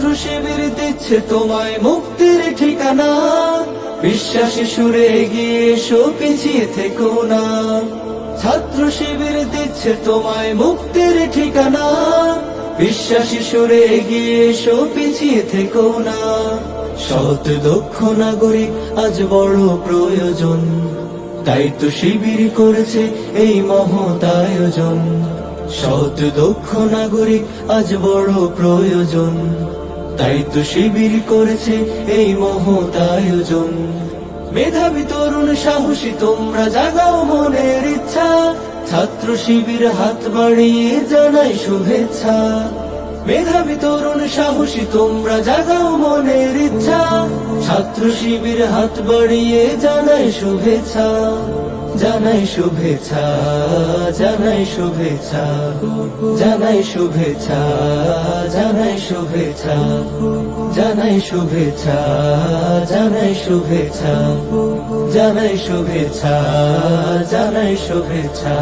ছাত্র শিবির দিচ্ছে তোমায় মুক্তির ঠিকানা, বিশ্বাসী সুরে এগিয়ে এসো, পিছিয়ে থেকো না। ছাত্র শিবির দিচ্ছে তোমায় মুক্তির ঠিকানা, বিশ্বাসী সুরে এগিয়ে এসো, পিছিয়ে থেকো না। সৎ দক্ষ নাগরিক আজ বড় প্রয়োজন, তাই তো শিবির করেছে এই মহৎ আয়োজন। সৎ দক্ষ নাগরিক আজ বড় প্রয়োজন, তাই তো শিবির করেছে এই মহৎ আয়োজন। মেধাবী তরুণ সাহসী তোমরা জাগাও মনের ইচ্ছা, ছাত্র শিবির হাত বাড়িয়ে জানাই শুভেচ্ছা। মেধাবী তরুণ সাহসী তোমরা জাগাও মনের ইচ্ছা, ছাত্র শিবির হাত বাড়িয়ে জানাই শুভেচ্ছা। জানাই শুভেচ্ছা, জানাই শুভেচ্ছা, জানাই শুভেচ্ছা, জানাই শুভেচ্ছা, জানাই শুভেচ্ছা, জানাই শুভেচ্ছা, জানাই শুভেচ্ছা, জানাই শুভেচ্ছা।